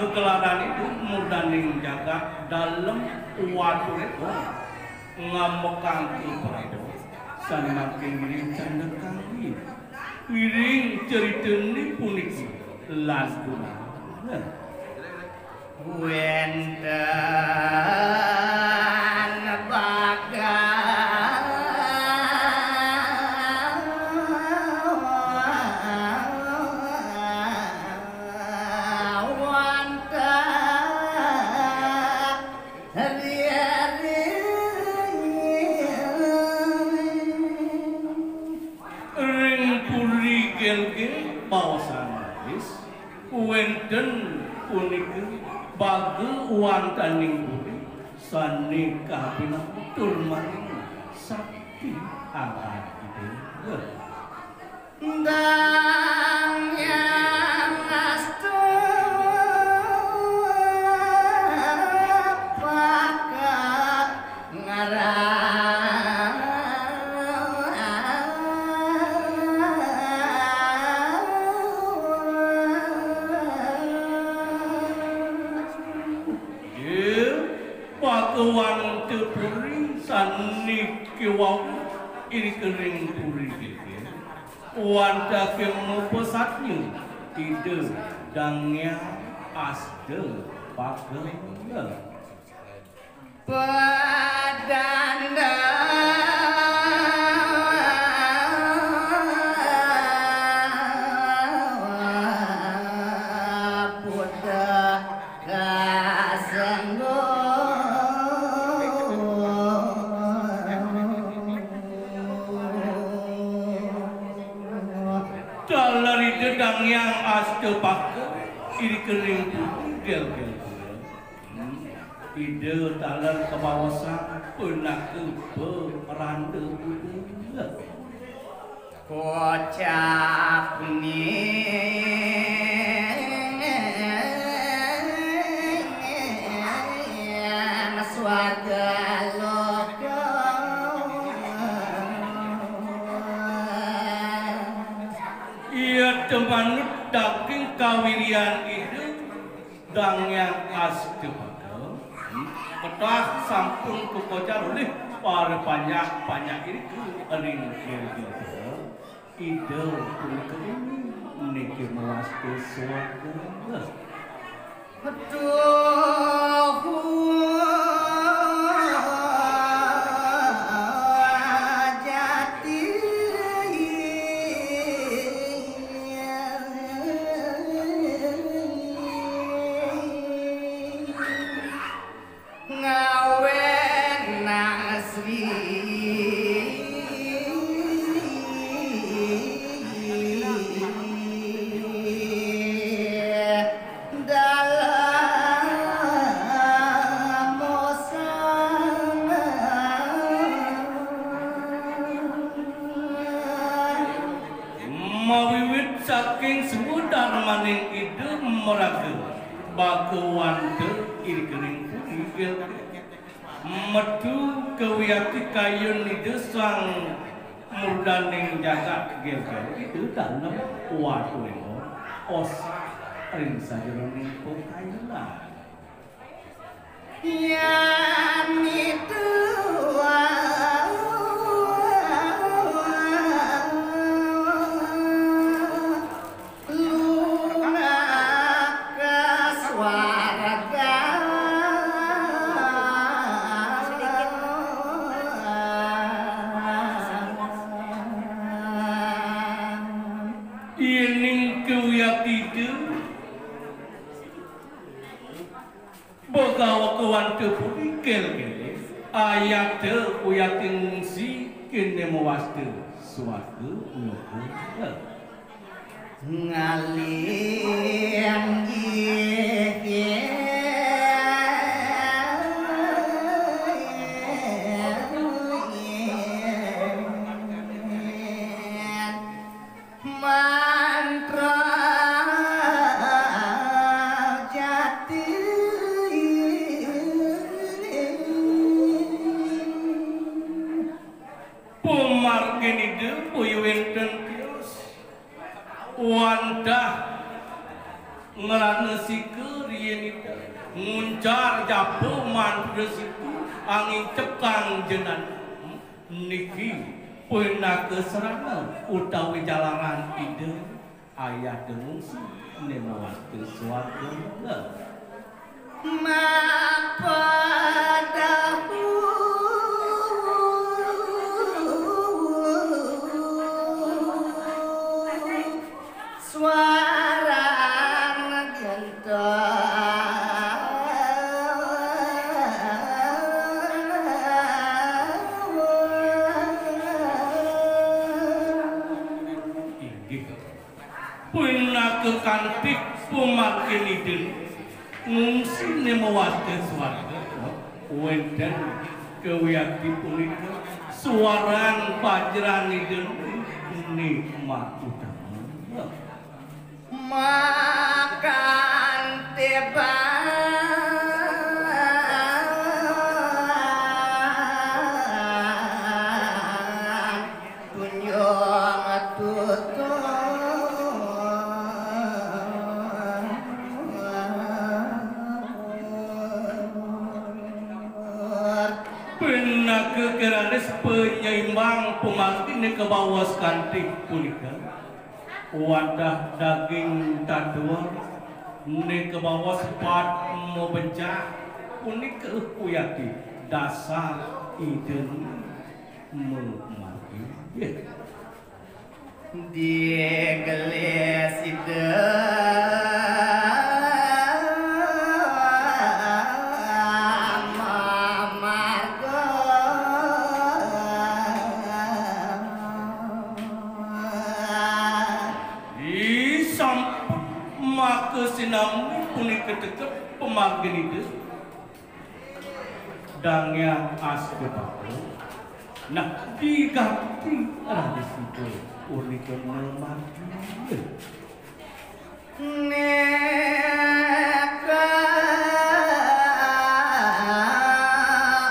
Kegelaran itu mudaning jagat dalam waduh itu ngamukang ibrado sanaking giring canda kami giring ceritani puniki lagu wenten baga wenten puniki bagi wantaning budi sanika pinatur maring sakti awak dhewe ndang yang astu pakat ngarang Pakuan tepuri saniki wau iri kering puri gitu wanda kemu pesatnya ide dangnya asde pakai padanda dedang yang asde pakai iri kering gel ide talar kebawasan penak beranda kocap swarga temanut daging kawirian itu dang yang asde padha petah sampun kukocar oleh para banyak ini ring gitu ide punika niki mewaste swarga betul saking semudar maning ide meraga bakuan de iri kering purigel metu kewiyati kayun ide sang mudaning jagat gel-gel itu dalam waduh os ring sajeroning pokayuna yang itu Bagawakuan tepurikel ayat te uyating si kene mewaste suatu nyukur ngalih Wandah ngelana si kerien nguncar japo mandra situ angin cekang jenan niki pernah keserana utawi jalaran ide ayah dengungsi nemawati suatu mapadahu kekantik pumakin idin ngungsi nemawati suatu wenten kewiyakti punika suaran pajran idin nikmat utama makan tebak punyong tutup kekeranis penyeimbang pemartin ke bawah kantik punika wadah daging tadua ne ke bawah sepat mau bencah punika kuyati dasar iden memaki dia geles ide sinam punika tetep pemagen itu dangnya askepaku nah diganti radis itu punika memaki neka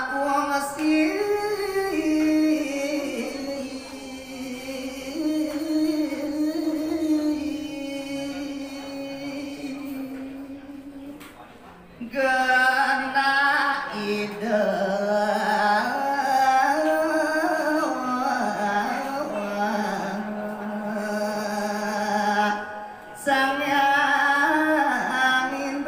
uang gana ide sang angin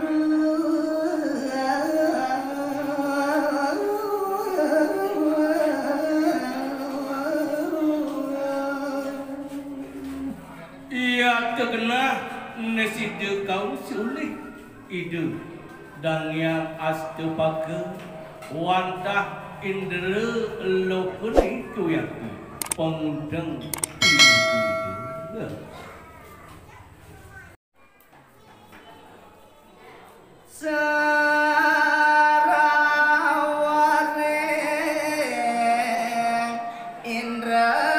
ia terkena neside kau sulit ide dangya astepaka wantah indera lokuni kuyati pemudeng ide saraware indra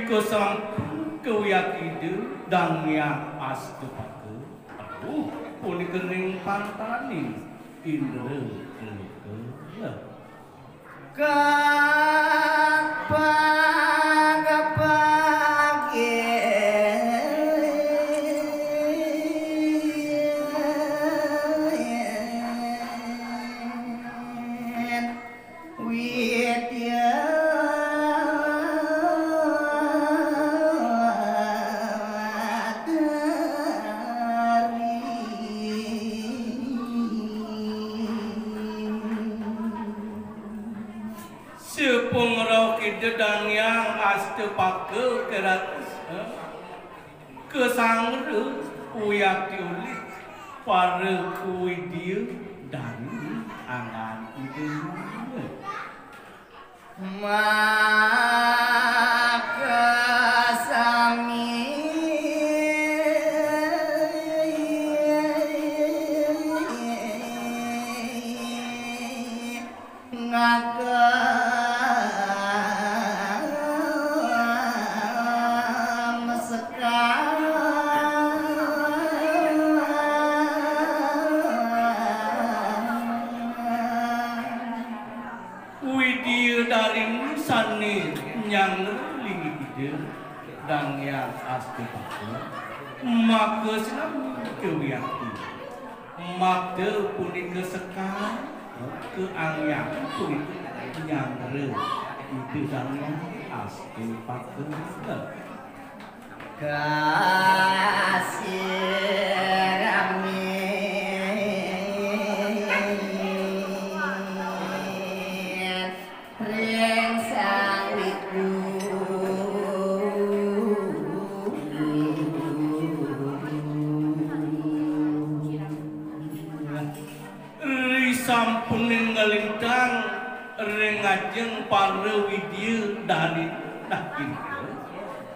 Riko sampun kewiyakide dangya astepaka aduh punika ning pantani indra kedang yang aste pake keratus kesangre uyak diulit para kuidia dari angan ide maka sami yang lingide dan yang aste pakai maka senang kewiyaki maka punika sekar ke angyang punika yang itu dan yang aste pakai kasih sampun ngalintang rengajeng para widya dari dakin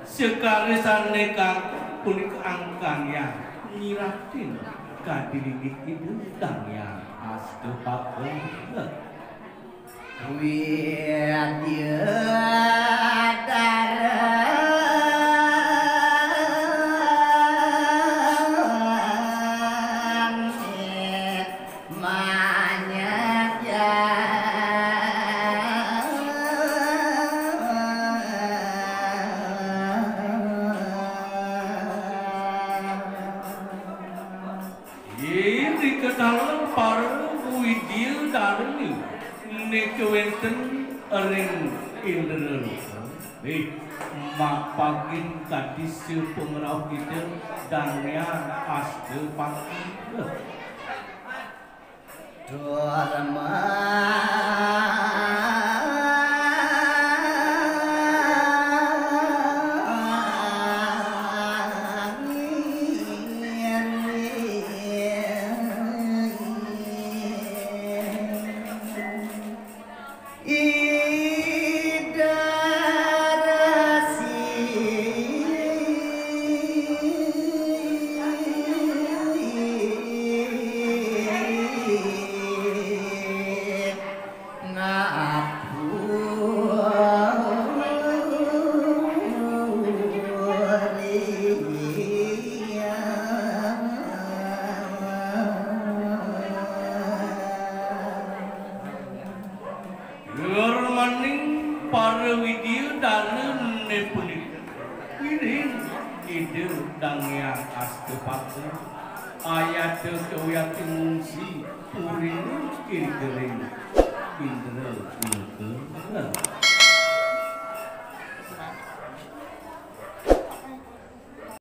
sekali saneka punika angkang yang nyiratin kadiringit itu dan yang aste pakai widya dalam para widya darani nekewenten ring indra mapagin kadis pengrau kita dan yang aste pakai dharma para widya dalam nepunik ini ide dan yang aste pakai ayat kewiyaki mungsi puring indra